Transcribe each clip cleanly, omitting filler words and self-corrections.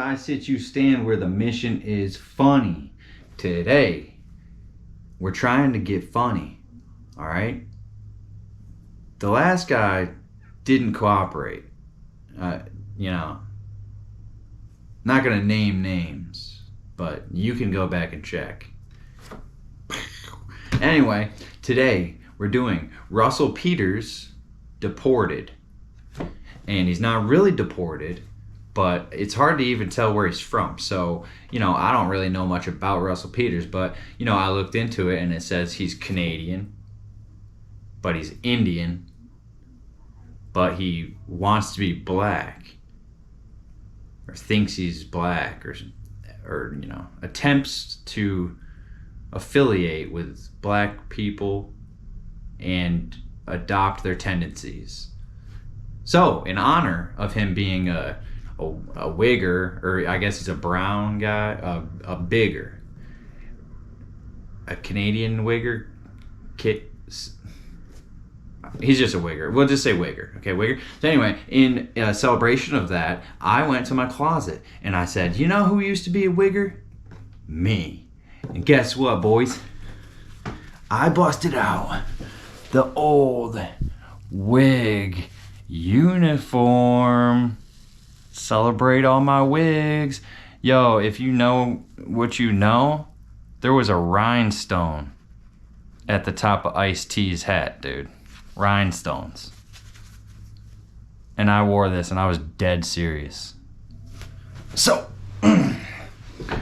I sit, you stand, where the mission is funny. Today, we're trying to get funny, all right? The last guy didn't cooperate. You know, not gonna name names, but you can go back and check. Anyway, today we're doing Russell Peters' Deported. And he's not really deported, but it's hard to even tell where he's from. So, you know, I don't really know much about Russell Peters, but, you know, I looked into it and it says he's Canadian, but he's Indian, but he wants to be black, or thinks he's black, or you know, attempts to affiliate with black people and adopt their tendencies. So, in honor of him being a wigger, or I guess he's a brown guy, a bigger, a Canadian wigger, he's just a wigger. We'll just say wigger, okay, wigger. So anyway, in celebration of that, I went to my closet and I said, you know who used to be a wigger? Me. And guess what, boys? I busted out the old wig uniform. Celebrate all my wigs. Yo, if you know what you know, there was a rhinestone at the top of Ice-T's hat, dude. Rhinestones. And I wore this and I was dead serious. So,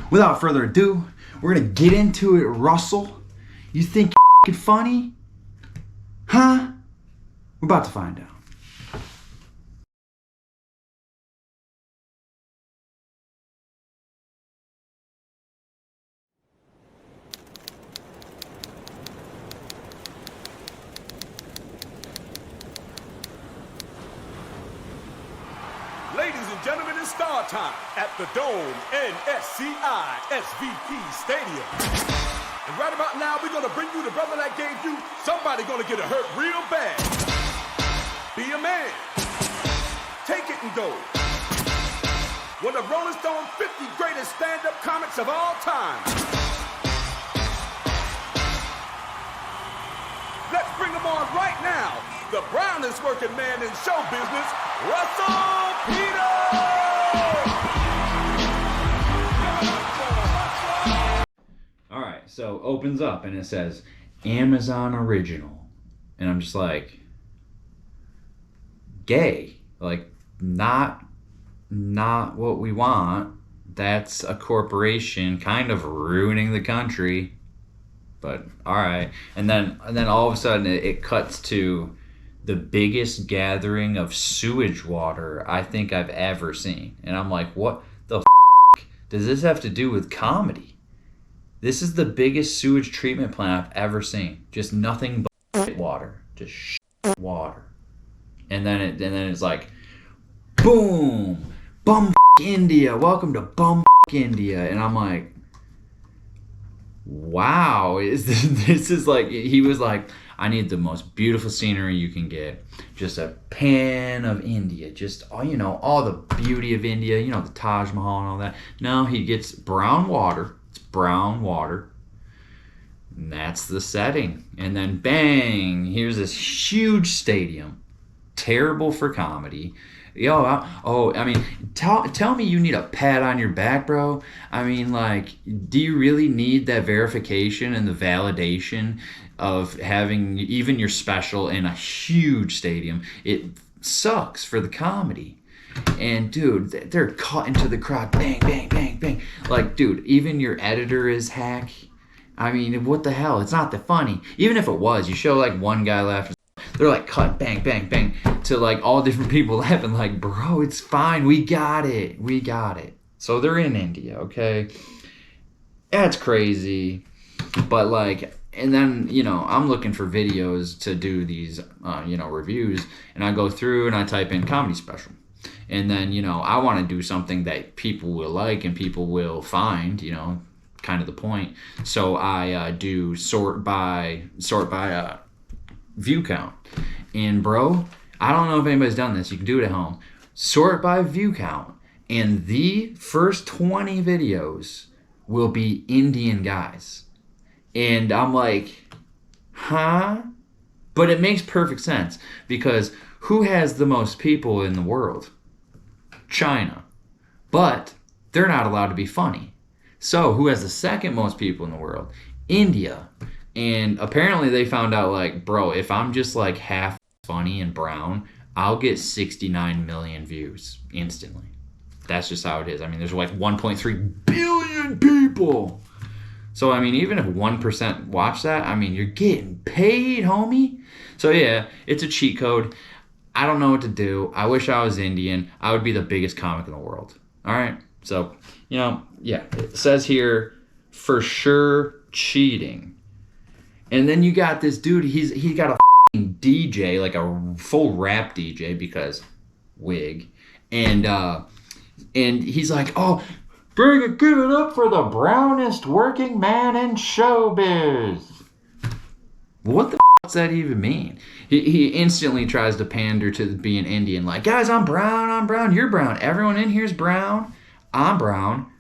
without further ado, we're gonna get into it. Russell, you think you're funny? Huh? We're about to find out. Ladies and gentlemen, it's star time at the Dome NSCI SVP Stadium. And right about now, we're gonna bring you the brother that gave you somebody gonna get hurt real bad. Be a man. Take it and go. One of Rolling Stone's 50 greatest stand-up comics of all time. Let's bring him on right now. The brownest working man in show business, Russell Peters! All right, so opens up and it says Amazon Original. And I'm just like, gay. Like, not what we want. That's a corporation kind of ruining the country. But all right. And then all of a sudden it cuts to the biggest gathering of sewage water I think I've ever seen. And I'm like, what the does this have to do with comedy? This is the biggest sewage treatment plant I've ever seen. Just nothing but water. Just water. And then it's like, boom, bum India. Welcome to bum India. And I'm like, wow, this is like, he was like, I need the most beautiful scenery you can get. Just a pan of India. Just, you know, all the beauty of India. You know, the Taj Mahal and all that. No, he gets brown water. It's brown water. And that's the setting. And then bang, here's this huge stadium. Terrible for comedy. I mean, tell me you need a pat on your back, bro. I mean, like, do you really need that verification and the validation of having even your special in a huge stadium? It sucks for the comedy. And, dude, they're cutting to the crowd. Bang, bang, bang, bang. Like, dude, even your editor is hack. I mean, what the hell? It's not that funny. Even if it was, you show, like, one guy laughing. They're like, cut, bang, bang, bang, to like all different people laughing, like, bro, it's fine. We got it. We got it. So they're in India, okay? That's crazy. But like, and then, you know, I'm looking for videos to do these, you know, reviews. And I go through and I type in comedy special. And then, you know, I want to do something that people will like and people will find, you know, kind of the point. So I do sort by view count. And bro, I don't know if anybody's done this. You can do it at home. Sort by view count. And the first 20 videos will be Indian guys. And I'm like, huh? But it makes perfect sense because who has the most people in the world? China. But they're not allowed to be funny. So who has the second most people in the world? India. And apparently they found out, like, bro, if I'm just like half funny and brown, I'll get 69 million views instantly. That's just how it is. I mean, there's like 1.3 billion people. So, I mean, even if 1% watch that, I mean, you're getting paid, homie. So, yeah, it's a cheat code. I don't know what to do. I wish I was Indian. I would be the biggest comic in the world. All right? So, yeah, it says here, for sure, cheating. And then you got this dude, he got a DJ, like a full rap DJ, because wig. And he's like, oh, give it up for the brownest working man in showbiz. What the does that even mean? He instantly tries to pander to being Indian, like, guys, I'm brown, you're brown. Everyone in here's brown. I'm brown.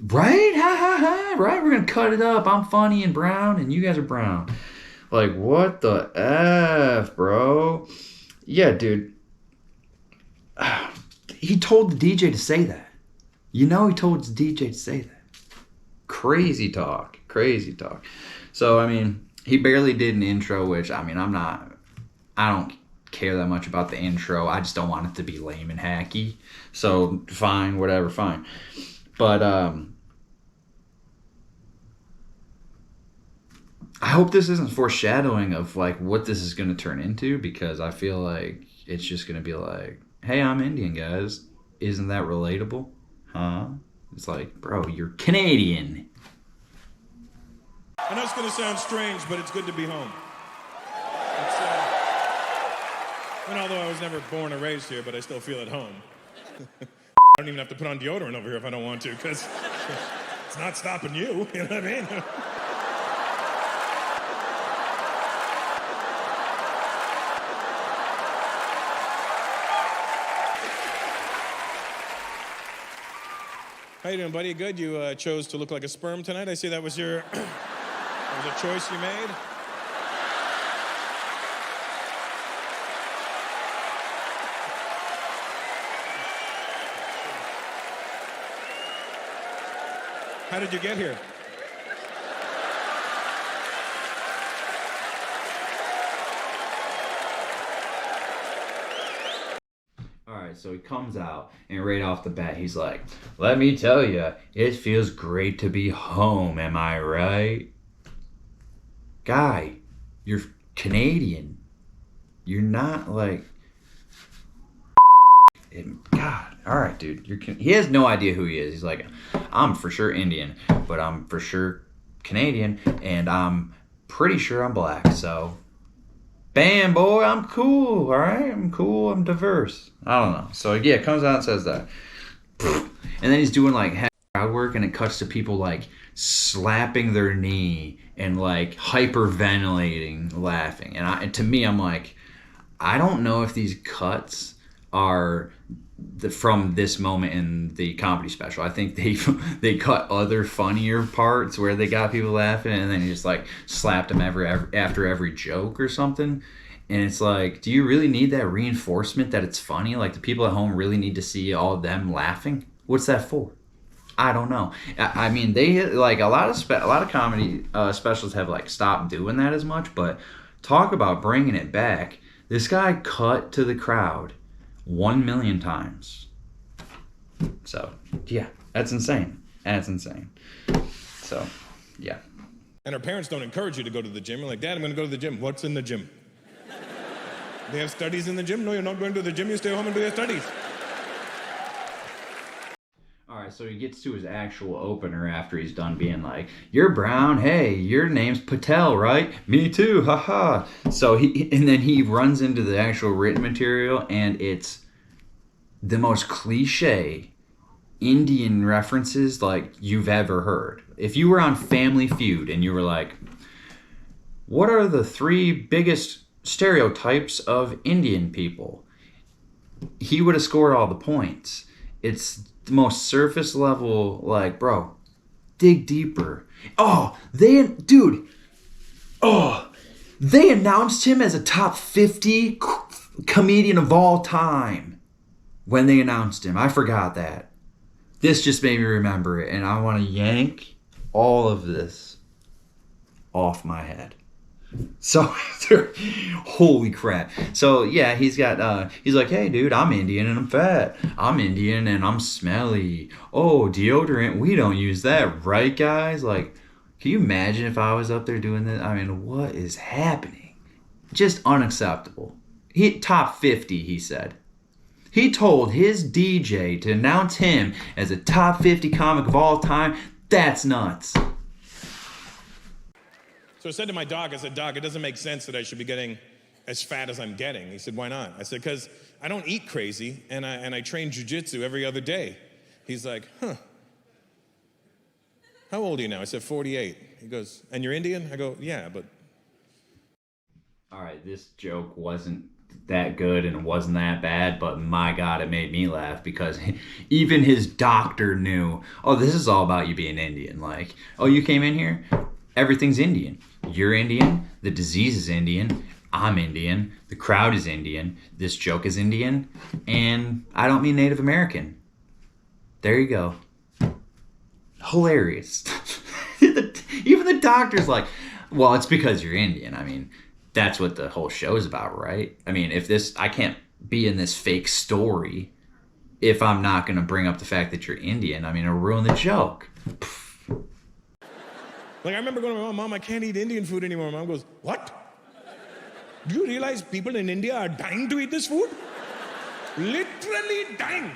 Right? Ha ha ha. Right? We're going to cut it up. I'm funny and brown, and you guys are brown. Like, what the F, bro? Yeah, dude. He told the DJ to say that. You know he told the DJ to say that. Crazy talk. So, I mean, he barely did an intro, which, I mean, I don't care that much about the intro. I just don't want it to be lame and hacky. So, fine, whatever, fine. But, I hope this isn't foreshadowing of, like, what this is going to turn into, because I feel like it's just going to be like, hey, I'm Indian, guys. Isn't that relatable? Huh? It's like, bro, you're Canadian. I know it's going to sound strange, but it's good to be home. And although I was never born or raised here, but I still feel at home. I don't even have to put on deodorant over here if I don't want to, because it's not stopping you, you know what I mean? How you doing, buddy? Good? You chose to look like a sperm tonight? I see that was your... that was a choice you made? How did you get here? Alright, so he comes out, and right off the bat, he's like, let me tell you, it feels great to be home, am I right? Guy, you're Canadian. You're not like... God, alright, dude. He has no idea who he is. He's like, I'm for sure Indian, but I'm for sure Canadian, and I'm pretty sure I'm black, so... Bam, boy, I'm cool, all right? I'm cool, I'm diverse. I don't know. So, yeah, it comes out and says that. And then he's doing, like, crowd work, and it cuts to people, like, slapping their knee and, like, hyperventilating, laughing. And to me, I'm like, I don't know if these cuts are from this moment in the comedy special. I think they cut other funnier parts where they got people laughing, and then he just like slapped them after every joke or something. And it's like, do you really need that reinforcement that it's funny? Like, the people at home really need to see all of them laughing? What's that for? I don't know. I mean, they like a lot of comedy specials have like stopped doing that as much, but talk about bringing it back. This guy cut to the crowd 1 million times. So, yeah, that's insane. So, yeah. And our parents don't encourage you to go to the gym. You're like, Dad, I'm going to go to the gym. What's in the gym? They have studies in the gym? No, you're not going to the gym. You stay home and do your studies. All right, so he gets to his actual opener after he's done being like, you're brown, hey, your name's Patel, right? Me too, haha. So and then he runs into the actual written material, and it's the most cliche Indian references like you've ever heard. If you were on Family Feud and you were like, what are the 3 biggest stereotypes of Indian people? He would have scored all the points. It's the most surface level, like, bro, dig deeper. They announced him as a top 50 comedian of all time when they announced him. I forgot that. This just made me remember it, and I want to yank all of this off my head. So, holy crap. So, yeah, he's like, hey, dude, I'm Indian and I'm fat. I'm Indian and I'm smelly. Oh, deodorant, we don't use that, right, guys? Like, can you imagine if I was up there doing this? I mean, what is happening? Just unacceptable. Top 50, he said. He told his DJ to announce him as a top 50 comic of all time. That's nuts. So I said to my doc, Doc, it doesn't make sense that I should be getting as fat as I'm getting. He said, why not? I said, because I don't eat crazy, and I train jujitsu every other day. He's like, huh. How old are you now? I said, 48. He goes, and you're Indian? I go, yeah, but... All right, this joke wasn't that good and it wasn't that bad, but my God, it made me laugh because even his doctor knew, oh, this is all about you being Indian. Like, oh, you came in here? Everything's Indian. You're Indian. The disease is Indian. I'm Indian. The crowd is Indian. This joke is Indian. And I don't mean Native American. There you go. Hilarious. Even the doctor's like, well, it's because you're Indian. I mean, that's what the whole show's about, right? I mean, I can't be in this fake story if I'm not going to bring up the fact that you're Indian. I mean, it'll ruin the joke. Like, I remember going to my mom, I can't eat Indian food anymore. Mom goes, what? Do you realize people in India are dying to eat this food? Literally dying.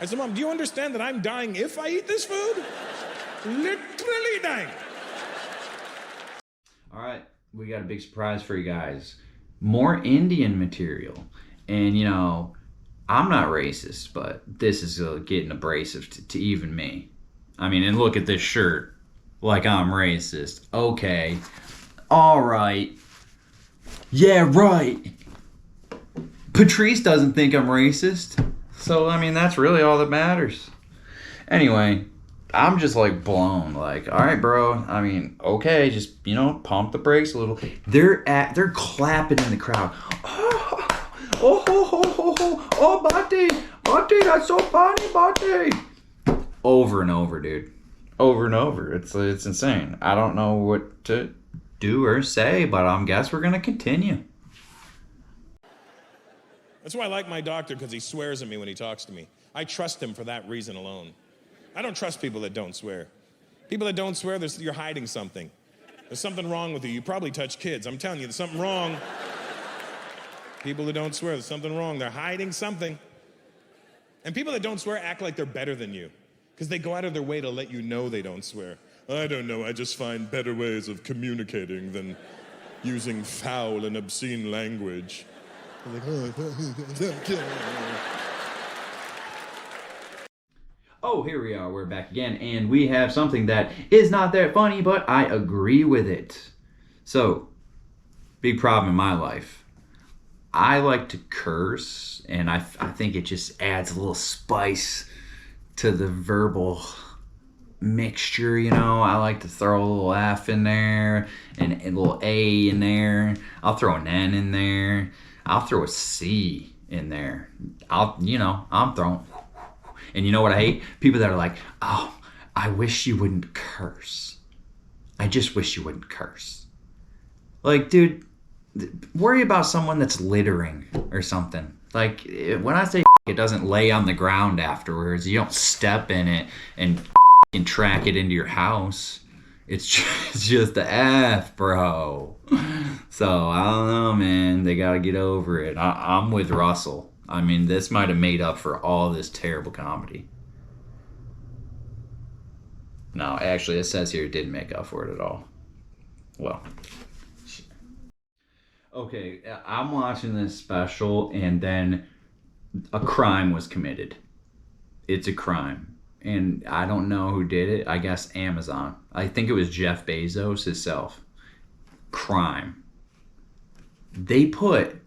I said, Mom, do you understand that I'm dying if I eat this food? Literally dying. All right, we got a big surprise for you guys. More Indian material. And, you know, I'm not racist, but this is getting abrasive to even me. I mean, and look at this shirt. Like I'm racist. Okay. All right. Yeah, right. Patrice doesn't think I'm racist. So, I mean, that's really all that matters. Anyway, I'm just like blown. Like, all right, bro. I mean, okay, just, you know, pump the brakes a little. They're clapping in the crowd. Oh, Bati, that's so funny, Bati. Over and over, dude. Over and over. It's insane. I don't know what to do or say, but I guess we're going to continue. That's why I like my doctor, because he swears at me when he talks to me. I trust him for that reason alone. I don't trust people that don't swear. People that don't swear, you're hiding something. There's something wrong with you. You probably touch kids. I'm telling you, there's something wrong. People that don't swear, there's something wrong. They're hiding something. And people that don't swear act like they're better than you, because they go out of their way to let you know they don't swear. I don't know, I just find better ways of communicating than using foul and obscene language. Oh, here we are. We're back again, and we have something that is not that funny, but I agree with it. So, big problem in my life. I like to curse, and I think it just adds a little spice to the verbal mixture, you know. I like to throw a little F in there, and a little A in there. I'll throw an N in there. I'll throw a C in there. I'm throwing. And you know what I hate? People that are like, oh, I wish you wouldn't curse. I just wish you wouldn't curse. Like, dude, worry about someone that's littering or something. Like, when I say it doesn't lay on the ground afterwards, you don't step in it and track it into your house. It's just the F, bro. So, I don't know, man. They got to get over it. I'm with Russell. I mean, this might have made up for all this terrible comedy. No, actually, it says here it didn't make up for it at all. Well. Okay, I'm watching this special, and then a crime was committed. It's a crime. And I don't know who did it. I guess Amazon. I think it was Jeff Bezos himself. Crime. They put...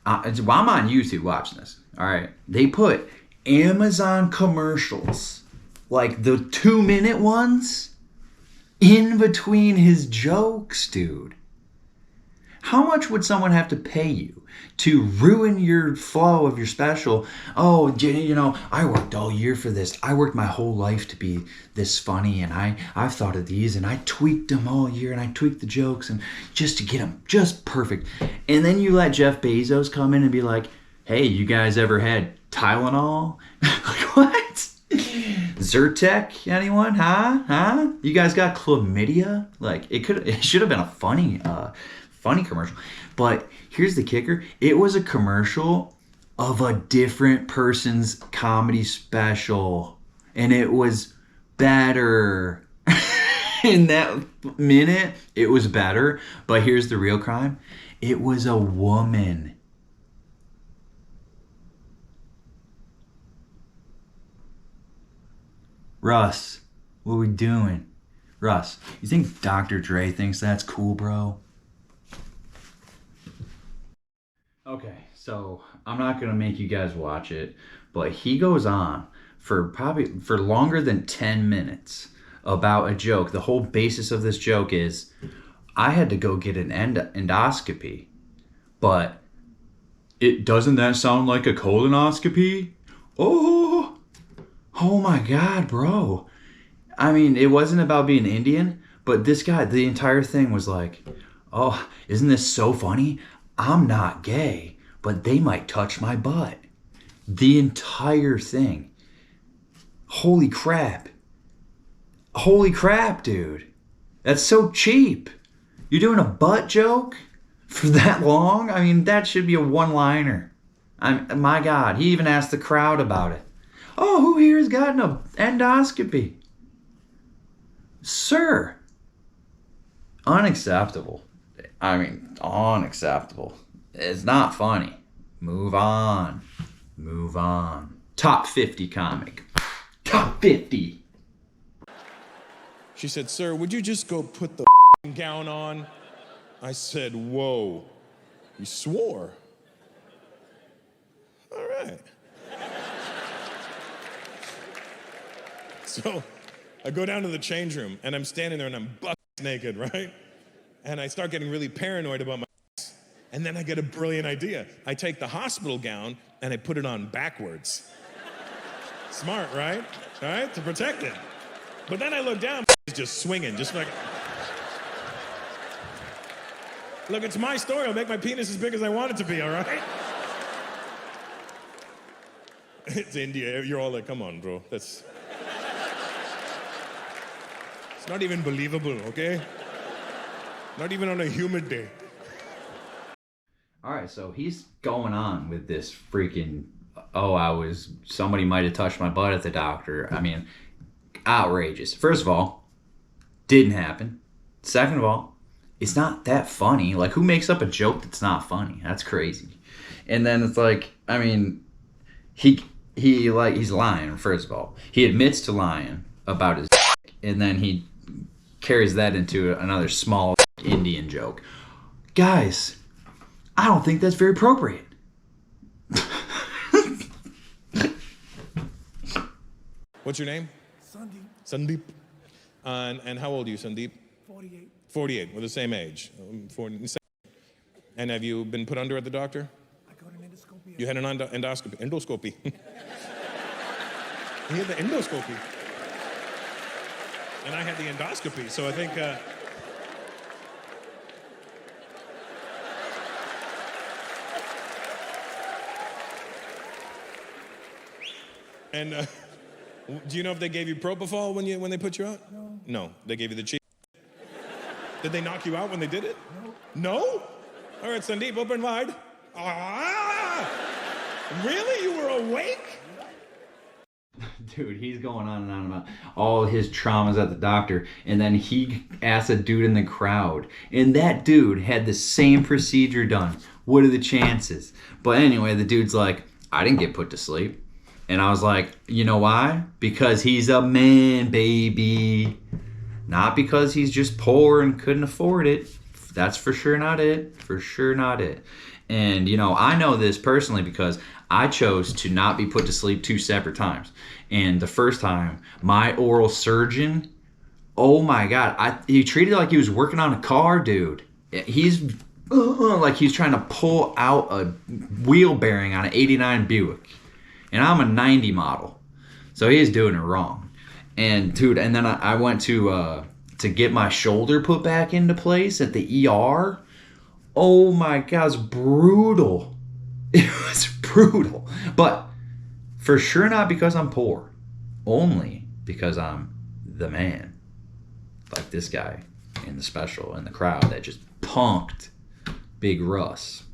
I'm on YouTube watching this. All right. They put Amazon commercials, like the 2-minute ones, in between his jokes, dude. How much would someone have to pay you to ruin your flow of your special? Oh, you know, I worked all year for this. I worked my whole life to be this funny, and I've thought of these, and I tweaked them all year, and I tweaked the jokes, and just to get them just perfect. And then you let Jeff Bezos come in and be like, hey, you guys ever had Tylenol? Like, what? Zyrtec, anyone? Huh? You guys got chlamydia? Like, it should have been a funny commercial. But here's the kicker. It was a commercial of a different person's comedy special. And it was better. In that minute, it was better. But here's the real crime. It was a woman. Russ, what are we doing? Russ, you think Dr. Dre thinks that's cool, bro? Okay, so I'm not going to make you guys watch it, but he goes on for longer than 10 minutes about a joke. The whole basis of this joke is, I had to go get an endoscopy, but doesn't that sound like a colonoscopy? Oh my God, bro. I mean, it wasn't about being Indian, but this guy, the entire thing was like, oh, isn't this so funny? I'm not gay, but they might touch my butt. The entire thing. Holy crap. Holy crap, dude. That's so cheap. You're doing a butt joke for that long? I mean, that should be a one-liner. My God, he even asked the crowd about it. Oh, who here has gotten an endoscopy? Sir. Unacceptable. I mean, unacceptable. It's not funny. Move on. Top 50 comic. Top 50. She said, sir, would you just go put the gown on? I said, whoa, you swore. All right. So I go down to the change room, and I'm standing there, and I'm buck naked, right? And I start getting really paranoid about my ass. And then I get a brilliant idea. I take the hospital gown, and I put it on backwards. Smart, right? All right, to protect it. But then I look down, it's just swinging, just like... Look, it's my story. I'll make my penis as big as I want it to be, all right? It's India. You're all like, come on, bro. That's... It's not even believable, okay? Not even on a humid day. All right, so he's going on with this freaking, somebody might have touched my butt at the doctor. I mean, outrageous. First of all, didn't happen. Second of all, it's not that funny. Like, who makes up a joke that's not funny? That's crazy. And then it's like, I mean, he's lying, first of all. He admits to lying about his and then he carries that into another small Indian joke. Guys, I don't think that's very appropriate. What's your name? Sandeep. And how old are you, Sandeep? 48. 48. We're the same age. 40. And have you been put under at the doctor? I got an endoscopy. You had an endoscopy. Endoscopy. He had the endoscopy. And I had the endoscopy, so I think... do you know if they gave you propofol when they put you out? No. No, they gave you the cheap. Did they knock you out when they did it? No. No? All right, Sandeep, open wide. Ah! Really? You were awake? Dude, he's going on and on about all his traumas at the doctor, and then he asked a dude in the crowd, and that dude had the same procedure done. What are the chances? But anyway, the dude's like, I didn't get put to sleep. And I was like, you know why? Because he's a man, baby. Not because he's just poor and couldn't afford it. That's for sure not it. For sure not it. And, you know, I know this personally because I chose to not be put to sleep 2 separate times. And the first time, my oral surgeon, oh my God, he treated it like he was working on a car, dude. He's like he's trying to pull out a wheel bearing on an 89 Buick. And I'm a 90 model. So he's doing it wrong. And, dude, and then I went to get my shoulder put back into place at the ER. Oh my God, it was brutal. It was brutal. But for sure not because I'm poor. Only because I'm the man. Like this guy in the special in the crowd that just punked Big Russ.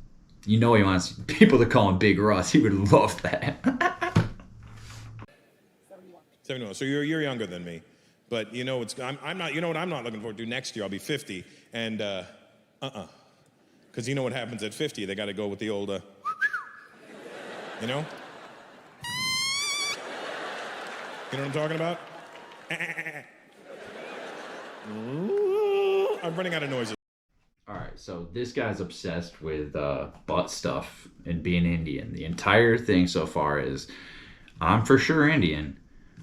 You know he wants people to call him Big Russ. He would love that. 71. So you're younger than me. But you know I'm not. You know what I'm not looking forward to next year? I'll be 50, and because you know what happens at 50? They got to go with the old, you know. You know what I'm talking about? I'm running out of noises. All right, so this guy's obsessed with butt stuff and being Indian. The entire thing so far is, I'm for sure Indian,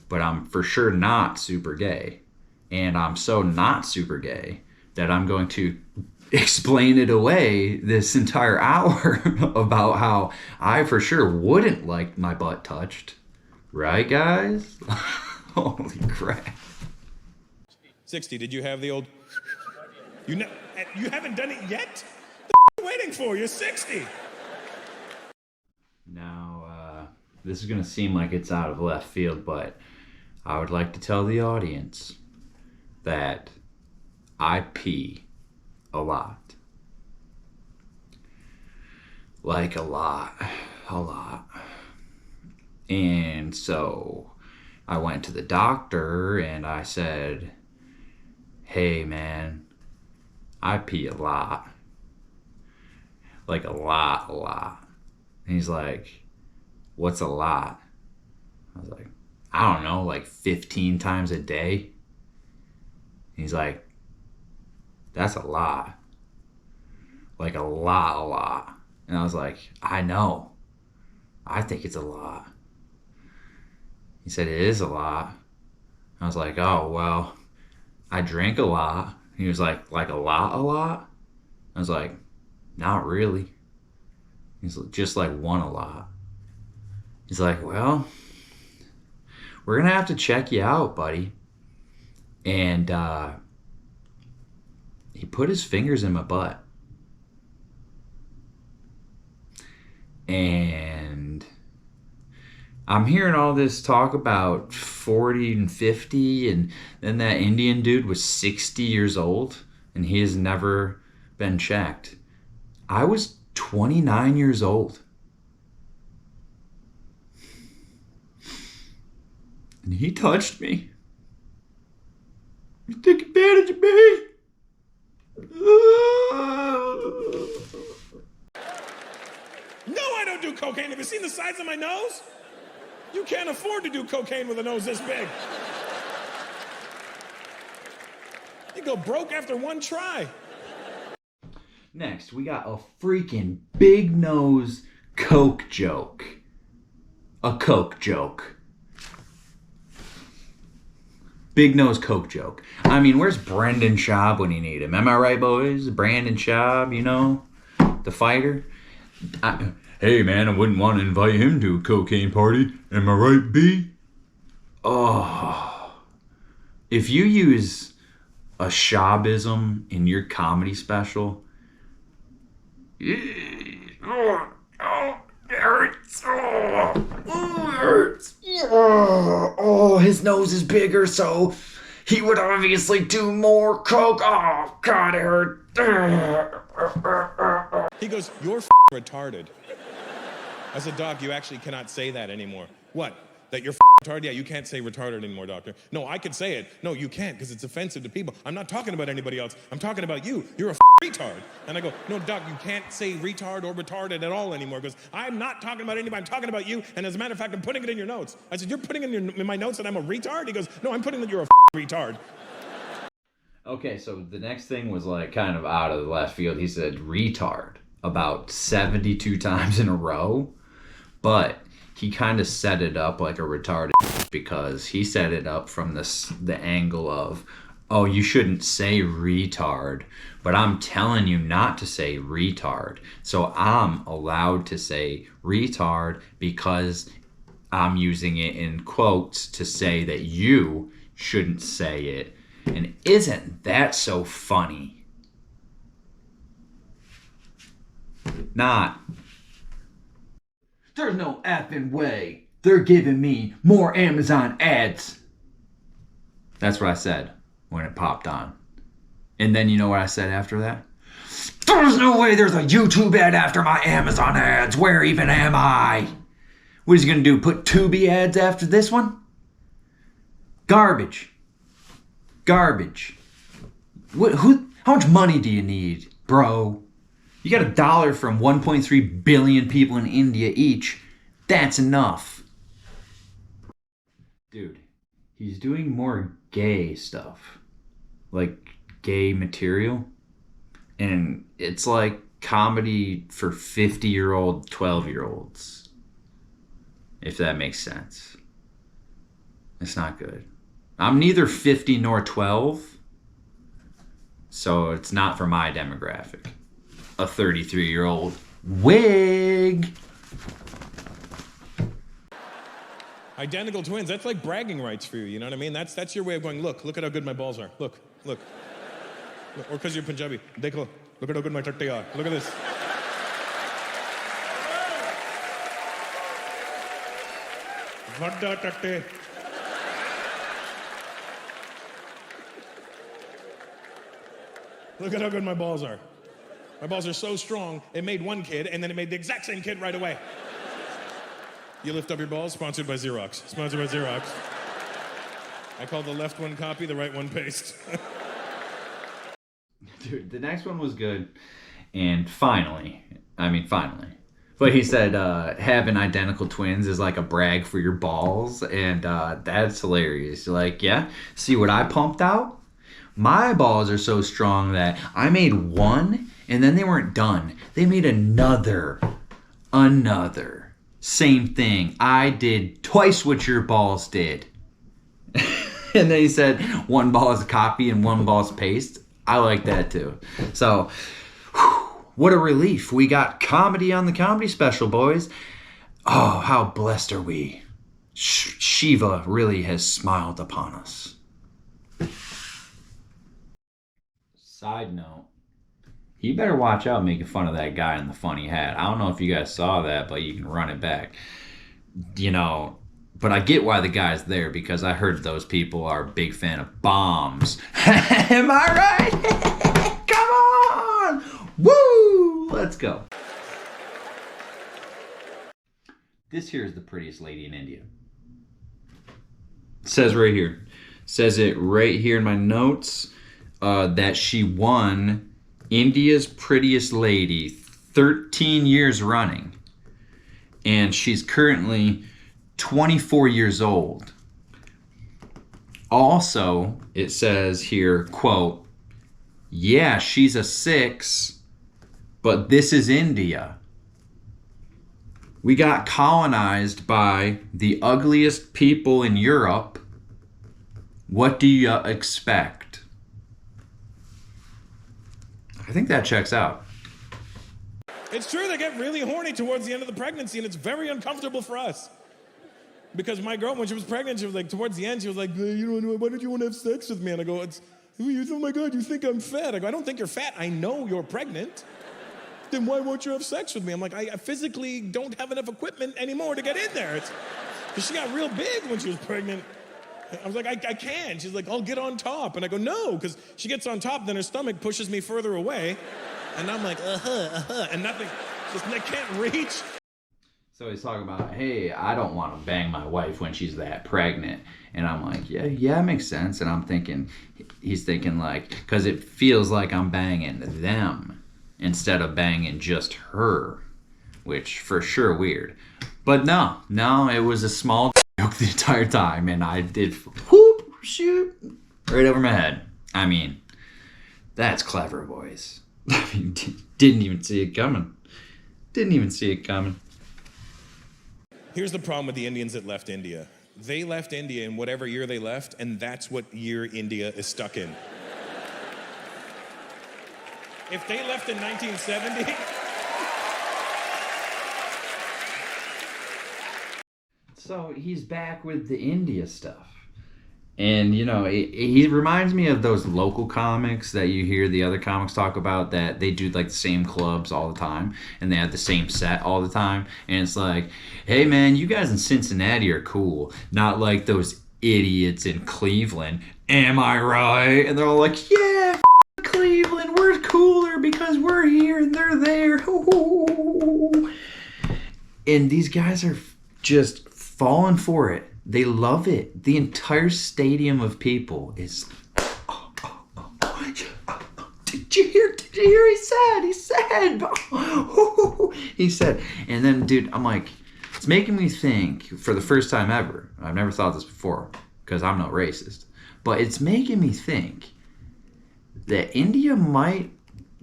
but I'm for sure not super gay. And I'm so not super gay that I'm going to explain it away this entire hour about how I for sure wouldn't like my butt touched. Right, guys? Holy crap. 60, did you have the old... You haven't done it yet? The waiting for? You're 60. Now, this is going to seem like it's out of left field, but I would like to tell the audience that I pee a lot. Like a lot. And so I went to the doctor and I said, hey man, I pee a lot. Like a lot. And he's like, what's a lot? I was like, I don't know, like 15 times a day. He's like, that's a lot. Like a lot. And I was like, I know. I think it's a lot. He said, it is a lot. I was like, oh, well, I drink a lot. He was like a lot? I was like, not really. He's just like one a lot. He's like, well, we're going to have to check you out, buddy. And he put his fingers in my butt. And I'm hearing all this talk about 40 and 50, and then that Indian dude was 60 years old, and he has never been checked. I was 29 years old. And he touched me. He took advantage of me. No, I don't do cocaine. Have you seen the size of my nose? You can't afford to do cocaine with a nose this big. You go broke after one try. Next, we got a freaking big nose Coke joke. A Coke joke. Big nose Coke joke. I mean, where's Brendan Schaub when you need him? Am I right, boys? Brandon Schaub, you know, the fighter. Hey, man, I wouldn't want to invite him to a cocaine party. Am I right, B? Oh. If you use a Schaubism in your comedy special, it hurts. It hurts. Oh, his nose is bigger, so he would obviously do more coke. Oh, God, it hurt. He goes, you're retarded. I said, Doc, you actually cannot say that anymore. What? That you're retarded? Yeah, you can't say retarded anymore, doctor. No, I could say it. No, you can't, because it's offensive to people. I'm not talking about anybody else. I'm talking about you. You're a retard. And I go, no, Doc, you can't say retard or retarded at all anymore, because I'm not talking about anybody. I'm talking about you, and as a matter of fact, I'm putting it in your notes. I said, you're putting in my notes that I'm a retard? He goes, no, I'm putting that you're a retard. Okay, so the next thing was like kind of out of the left field. He said retard about 72 times in a row, but he kind of set it up like a retarded because he set it up from the angle of, oh, you shouldn't say retard, but I'm telling you not to say retard. So I'm allowed to say retard because I'm using it in quotes to say that you shouldn't say it. And isn't that so funny? Not. There's no effing way. They're giving me more Amazon ads. That's what I said when it popped on. And then you know what I said after that? There's no way there's a YouTube ad after my Amazon ads. Where even am I? What is he going to do? Put Tubi ads after this one? Garbage. Garbage. How much money do you need, bro? You got $1 from 1.3 billion people in India each. That's enough. Dude, he's doing more gay stuff. Like gay material. And it's like comedy for 50-year-old, 12-year-olds. If that makes sense. It's not good. I'm neither 50 nor 12, so it's not for my demographic. A 33-year-old wig. Identical twins, that's like bragging rights for you, you know what I mean? That's your way of going, look at how good my balls are. Look. Or because you're Punjabi, dekho, look at how good my tatte are. Look at this. Vadda tatte. Look at how good my balls are. My balls are so strong, it made one kid, and then it made the exact same kid right away. You lift up your balls, sponsored by Xerox. Sponsored by Xerox. I call the left one copy, the right one paste. Dude, the next one was good. And finally. But he said having identical twins is like a brag for your balls. And that's hilarious. Like, yeah, see what I pumped out? My balls are so strong that I made one and then they weren't done. They made another. Same thing. I did twice what your balls did. And then he said one ball is copy and one ball is paste. I like that too. So, what a relief. We got comedy on the comedy special, boys. Oh, how blessed are we. Shiva really has smiled upon us. Side note, you better watch out making fun of that guy in the funny hat. I don't know if you guys saw that, but you can run it back. You know, but I get why the guy's there because I heard those people are a big fan of bombs. Am I right? Come on! Woo! Let's go. This here is the prettiest lady in India. It says right here. Says it right here in my notes. That she won India's Prettiest Lady 13 years running. And she's currently 24 years old. Also, it says here, quote, yeah, she's a 6, but this is India. We got colonized by the ugliest people in Europe. What do you expect? I think that checks out. It's true, they get really horny towards the end of the pregnancy, and it's very uncomfortable for us. Because my girl, when she was pregnant, she was like, towards the end, she was like, you know, why don't you want to have sex with me? And I go, oh my God, you think I'm fat? I go, I don't think you're fat. I know you're pregnant. Then why won't you have sex with me? I'm like, I physically don't have enough equipment anymore to get in there. Because she got real big when she was pregnant. I was like, I can. She's like, I'll get on top. And I go, no, because she gets on top, then her stomach pushes me further away. And I'm like, and nothing, just I can't reach. So he's talking about, hey, I don't want to bang my wife when she's that pregnant. And I'm like, yeah, it makes sense. And I'm thinking, he's thinking like, because it feels like I'm banging them instead of banging just her, which for sure weird. But no, it was a small joke the entire time, and I did whoop, shoot, right over my head. I mean, That's clever, boys. I mean, didn't even see it coming. Didn't even see it coming. Here's the problem with the Indians that left India. They left India in whatever year they left, and that's what year India is stuck in. If they left in 1970... So he's back with the India stuff. And, you know, he reminds me of those local comics that you hear the other comics talk about, that they do like the same clubs all the time and they have the same set all the time. And it's like, hey, man, you guys in Cincinnati are cool. Not like those idiots in Cleveland. Am I right? And they're all like, yeah, Cleveland, we're cooler because we're here and they're there. And these guys are just falling for it. They love it. The entire stadium of people is, Did you hear? He said. And then, dude, I'm like, it's making me think for the first time ever. I've never thought this before because I'm not racist. But it's making me think that India might,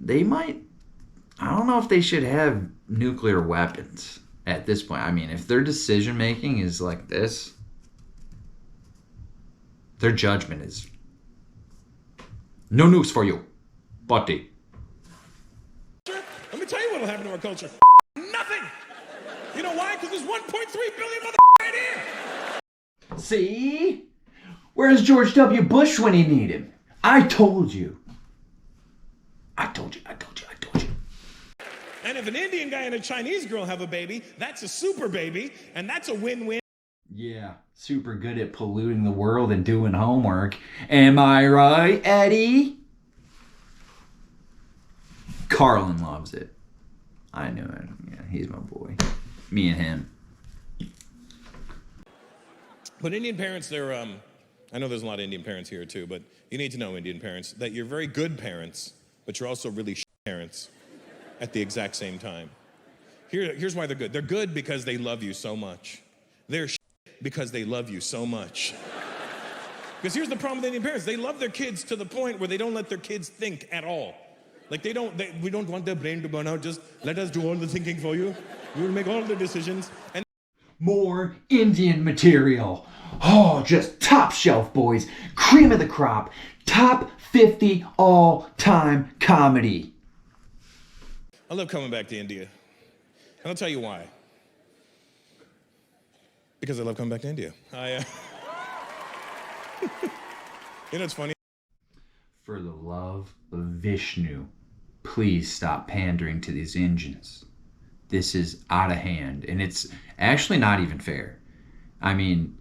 I don't know if they should have nuclear weapons at this point. I mean, if their decision making is like this, their judgment is no nukes for you, buddy. Let me tell you what'll happen to our culture. Nothing. You know why? Because there's 1.3 billion right here. See? Where's George W. Bush when he needed him? I told you. And if an Indian guy and a Chinese girl have a baby, that's a super baby, and that's a win-win. Yeah, super good at polluting the world and doing homework. Am I right, Eddie? Carlin loves it. I knew it. Yeah, he's my boy. Me and him. But Indian parents, they're, I know there's a lot of Indian parents here too, but you need to know, Indian parents, that you're very good parents, but you're also really parents at the exact same time. Here's why they're good. They're good because they love you so much. They're because they love you so much. Because here's the problem with Indian parents. They love their kids to the point where they don't let their kids think at all. Like we don't want their brain to burn out. Just let us do all the thinking for you. We will make all the decisions. And more Indian material. Oh, just top shelf, boys. Cream of the crop. Top 50 all-time comedy. I love coming back to India. And I'll tell you why. Because I love coming back to India. You know, it's funny. For the love of Vishnu, please stop pandering to these Indians. This is out of hand, and it's actually not even fair. I mean,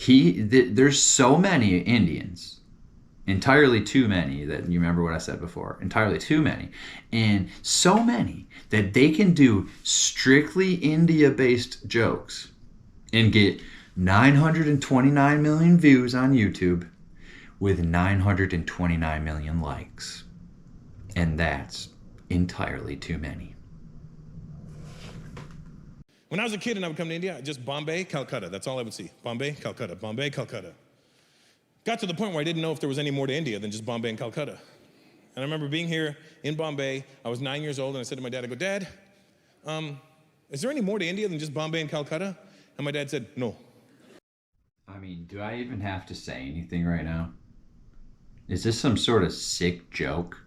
there's so many Indians, entirely too many, that you remember what I said before, entirely too many, and so many that they can do strictly India-based jokes and get 929 million views on YouTube with 929 million likes. And that's entirely too many. When I was a kid and I would come to India, just Bombay, Calcutta. That's all I would see. Bombay, Calcutta, Bombay, Calcutta. Got to the point where I didn't know if there was any more to India than just Bombay and Calcutta. And I remember being here in Bombay. I was 9 years old, and I said to my dad, I go, Dad, is there any more to India than just Bombay and Calcutta? And my dad said, no. I mean, do I even have to say anything right now? Is this some sort of sick joke?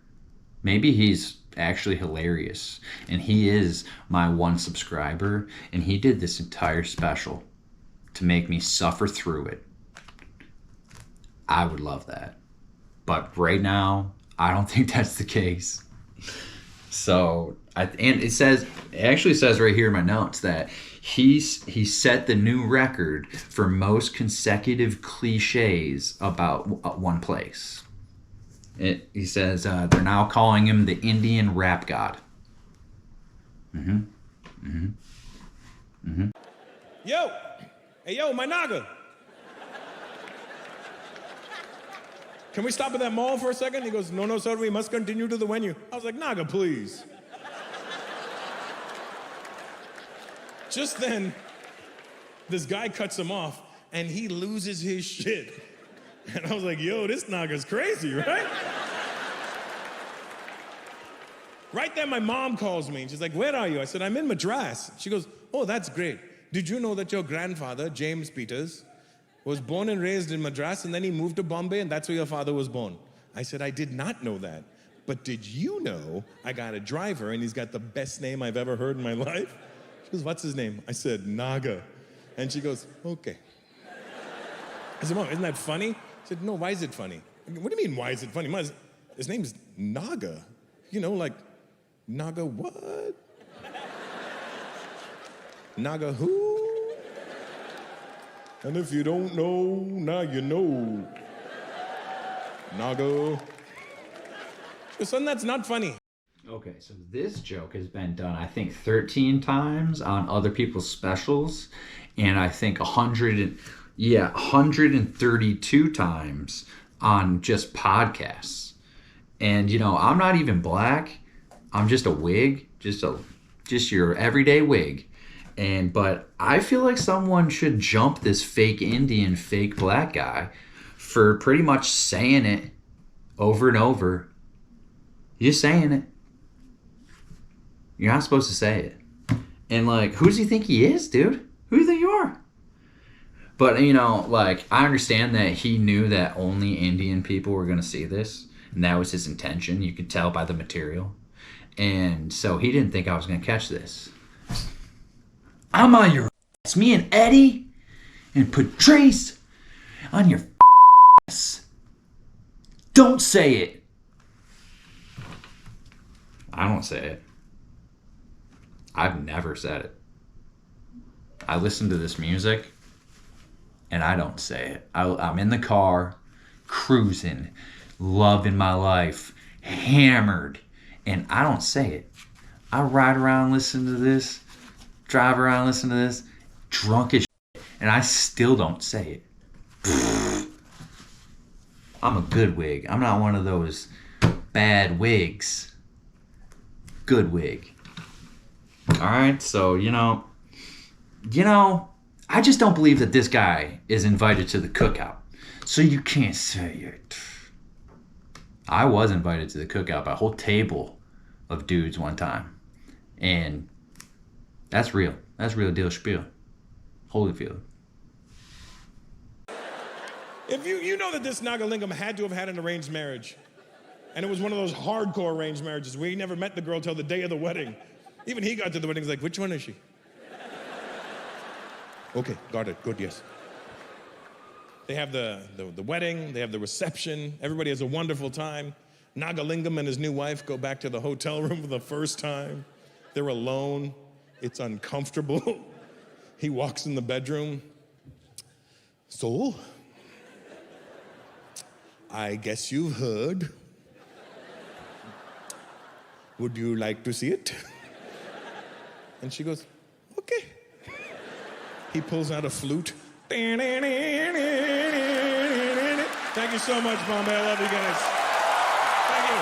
Maybe he's actually hilarious, and he is my one subscriber, and he did this entire special to make me suffer through it. I would love that. But right now, I don't think that's the case. So, and it actually says right here in my notes that he set the new record for most consecutive cliches about one place. He says they're now calling him the Indian rap god. Yo, hey yo, my Naga. Can we stop at that mall for a second? He goes, no, sir, we must continue to the venue. I was like, Naga, please. Just then, this guy cuts him off, and he loses his shit. And I was like, yo, this Naga's crazy, right? Right then, my mom calls me, and she's like, where are you? I said, I'm in Madras. She goes, oh, that's great. Did you know that your grandfather, James Peters, was born and raised in Madras, and then he moved to Bombay, and that's where your father was born? I said, I did not know that. But did you know I got a driver, and he's got the best name I've ever heard in my life? She goes, what's his name? I said, Naga. And she goes, okay. I said, Mom, isn't that funny? She said, no, why is it funny? What do you mean, why is it funny? Mom, his name's Naga. You know, like, Naga what? Naga who? And if you don't know, now you know. Naga. Son, that's not funny. Okay, so this joke has been done, I think, 13 times on other people's specials, and I think 132 times on just podcasts. And you know, I'm not even black. I'm just a wig, just your everyday wig. But I feel like someone should jump this fake Indian, fake black guy for pretty much saying it over and over. You're saying it. You're not supposed to say it. And like, who does he think he is, dude? Who do you think you are? But you know, like, I understand that he knew that only Indian people were going to see this. And that was his intention. You could tell by the material. And so he didn't think I was going to catch this. I'm on your ass. Me and Eddie and Patrice on your ass. Don't say it. I don't say it. I've never said it. I listen to this music and I don't say it. I'm in the car, cruising, loving my life, hammered, and I don't say it. I ride around, listen to this, drive around, listen to this, drunk as shit, and I still don't say it. I'm a good wig. I'm not one of those bad wigs. Good wig. Alright, so, you know, I just don't believe that this guy is invited to the cookout. So you can't say it. I was invited to the cookout by a whole table of dudes one time. And that's real. That's real deal spiel. Holyfield. If you know that this Nagalingam had to have had an arranged marriage. And it was one of those hardcore arranged marriages where he never met the girl till the day of the wedding. Even he got to the wedding, he's like, which one is she? Okay, got it, good, yes. They have the wedding, they have the reception, everybody has a wonderful time. Nagalingam and his new wife go back to the hotel room for the first time. They're alone, it's uncomfortable. He walks in the bedroom. So, I guess you've heard. Would you like to see it? And she goes, okay. He pulls out a flute. Thank you so much, Bombay. I love you guys. Thank you.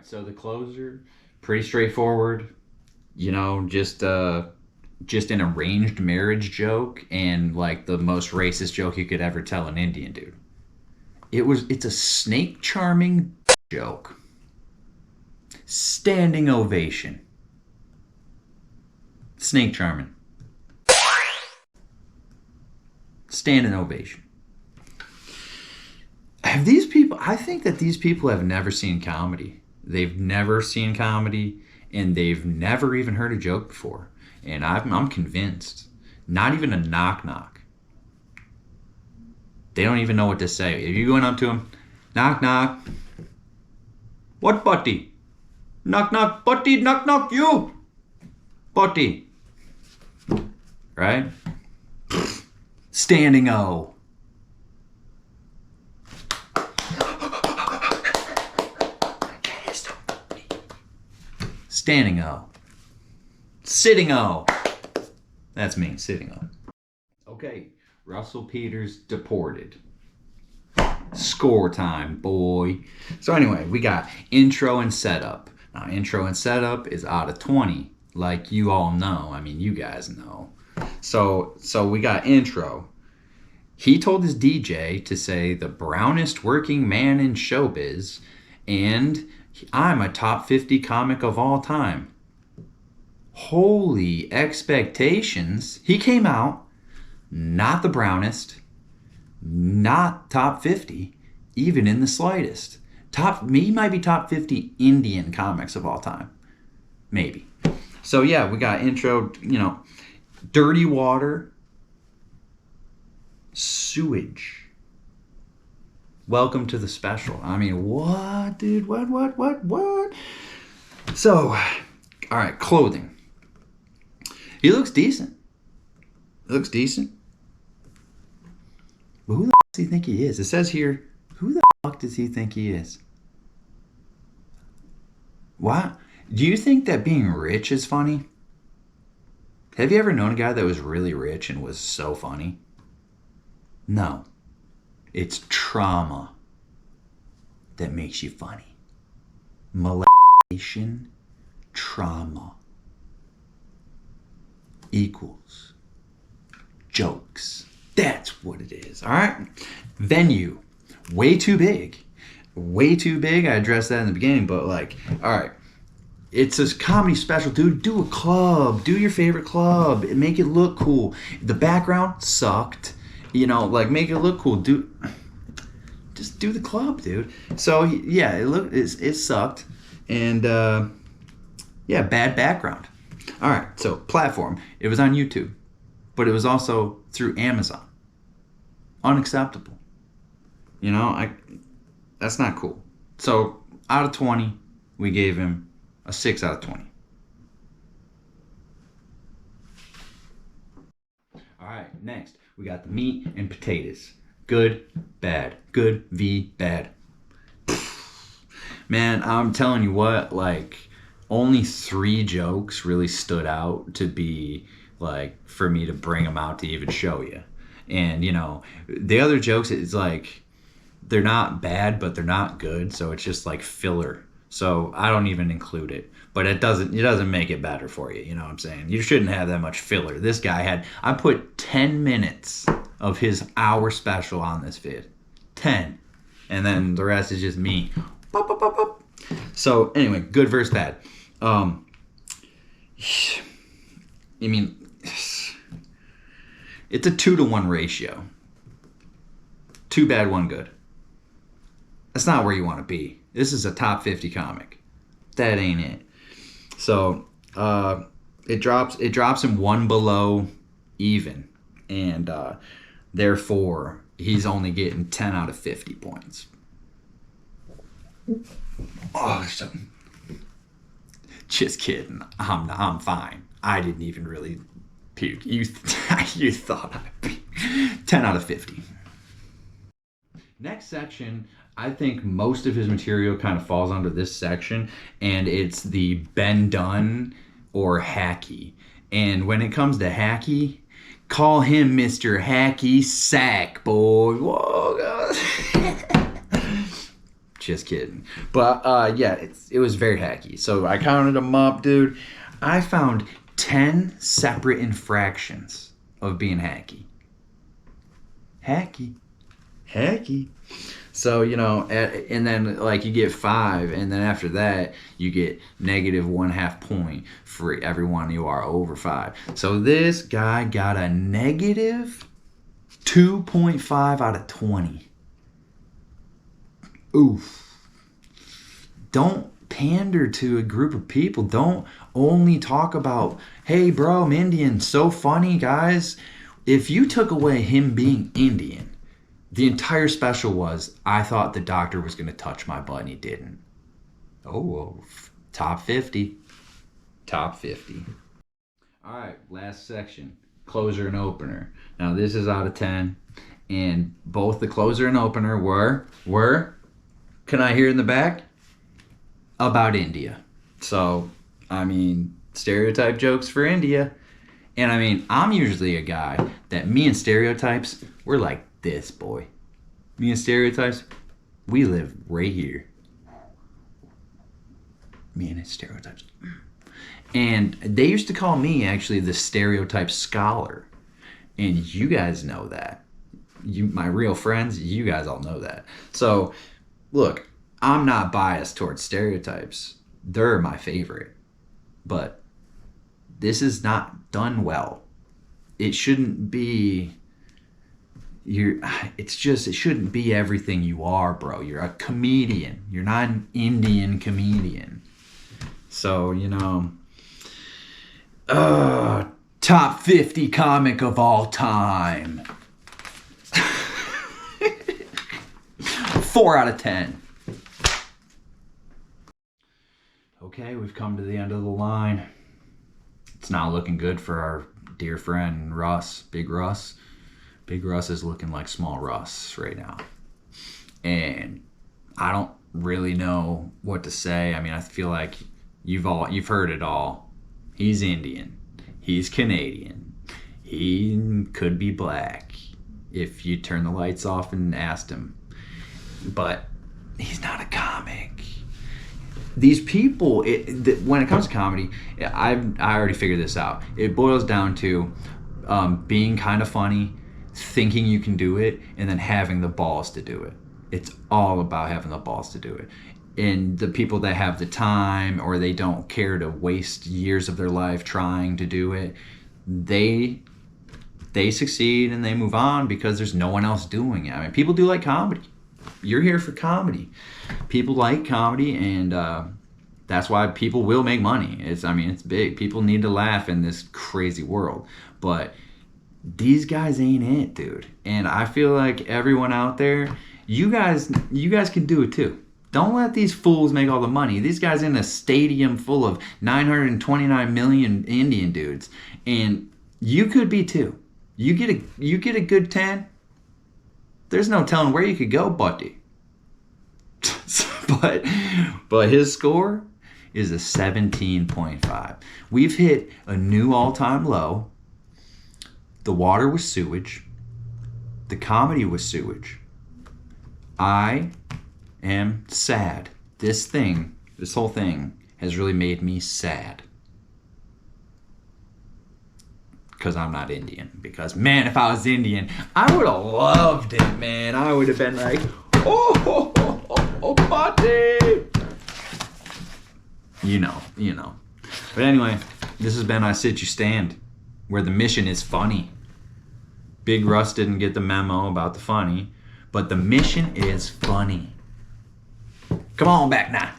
So the closer, pretty straightforward, you know, just an arranged marriage joke and like the most racist joke you could ever tell an Indian dude. It's a snake charming joke. Standing ovation. Snake charming. Standing ovation. I think that these people have never seen comedy. They've never seen comedy, and they've never even heard a joke before. And I'm convinced. Not even a knock-knock. They don't even know what to say. If you're going up to them, knock-knock. What butty? Knock-knock, butty, knock-knock, you. Butty. Right? Standing O. Standing O. Sitting O. That's me, sitting O. Okay, Russell Peters, Deported. Score time, boy. So anyway, we got intro and setup. Now, intro and setup is out of 20, like you all know. I mean, you guys know. So we got intro. He told his DJ to say the brownest working man in showbiz, and I'm a top 50 comic of all time. Holy expectations. He came out not the brownest, not top 50, even in the slightest. He might be top 50 Indian comics of all time. Maybe. So yeah, we got intro, dirty water, sewage. Welcome to the special. I mean, what, dude? What? So, all right, clothing. He looks decent. But who the f*** does he think he is? It says here, who the fuck does he think he is? What? Do you think that being rich is funny? Have you ever known a guy that was really rich and was so funny? No. It's trauma that makes you funny. Molestation, trauma equals jokes. That's what it is. All right. Venue, way too big. I addressed that in the beginning, but all right. It's a comedy special, dude. Do a club. Do your favorite club. Make it look cool. The background sucked. Make it look cool. Just do the club, dude. So yeah, it sucked, and bad background. All right. So platform. It was on YouTube, but it was also through Amazon. Unacceptable. That's not cool. So out of 20, we gave him a 6 out of 20. All right, next we got the meat and potatoes. Good, bad. Good v bad. Man, I'm telling you what, only 3 jokes really stood out to be for me to bring them out to even show you. And the other jokes, it's they're not bad, but they're not good, so it's just filler. So I don't even include it, but it doesn't make it better for you. You know what I'm saying? You shouldn't have that much filler. This guy I put 10 minutes of his hour special on this vid. 10. And then the rest is just me. Bop, bop, bop, bop. So anyway, good versus bad. It's a 2-to-1 ratio. 2 bad, 1 good. That's not where you want to be. This is a top 50 comic. That ain't it. So it drops him 1 below even, and therefore he's only getting 10 out of 50 points. Oh, just kidding. I'm fine. I didn't even really puke. You thought I'd be 10 out of 50. Next section, I think most of his material kind of falls under this section, and it's the Ben Dunn or Hacky. And when it comes to Hacky, call him Mr. Hacky Sack, boy. Whoa, God. Just kidding. But it was very hacky. So I counted them up, dude. I found 10 separate infractions of being hacky. Hacky. So, and then you get 5, and then after that, you get negative -1/2 point for everyone you are over 5. So this guy got a negative 2.5 out of 20. Oof. Don't pander to a group of people. Don't only talk about, hey, bro, I'm Indian. So funny, guys. If you took away him being Indian, the entire special was, I thought the doctor was going to touch my butt and he didn't. Oh, top 50. Top 50. All right, last section. Closer and opener. Now, this is out of 10. And both the closer and opener were, can I hear in the back? About India. So, stereotype jokes for India. And I'm usually a guy that me and stereotypes, we're like this, boy. Me and stereotypes, we live right here. Me and stereotypes. And they used to call me actually the stereotype scholar. And you guys know that. You, my real friends, you guys all know that. So, look, I'm not biased towards stereotypes. They're my favorite. But this is not done well. It shouldn't be it shouldn't be everything you are, bro. You're a comedian. You're not an Indian comedian. So, top 50 comic of all time. 4 out of 10. Okay, we've come to the end of the line. It's not looking good for our dear friend Russ, Big Russ. Big Russ is looking like small Russ right now. And I don't really know what to say. I mean, I feel like you've heard it all. He's Indian. He's Canadian. He could be black if you turn the lights off and asked him. But he's not a comic. These people, when it comes to comedy, I already figured this out. It boils down to being kind of funny, thinking you can do it, and then having the balls to do it. It's all about having the balls to do it. And the people that have the time, or they don't care to waste years of their life trying to do it, they succeed and they move on because there's no one else doing it. I mean, people do like comedy. You're here for comedy. People like comedy, and that's why people will make money. It's big. People need to laugh in this crazy world. But these guys ain't it, dude. And I feel like everyone out there, you guys can do it too. Don't let these fools make all the money. These guys in a stadium full of 929 million Indian dudes, and you could be too. You get a good 10. There's no telling where you could go, buddy. but his score is a 17.5. We've hit a new all-time low. The water was sewage. The comedy was sewage. I am sad. This whole thing has really made me sad. Because I'm not Indian. Because, man, if I was Indian, I would have loved it, man. I would have been like, oh, party. You know. But anyway, this has been I Sit You Stand, where the mission is funny. Big Russ didn't get the memo about the funny, but the mission is funny. Come on back now.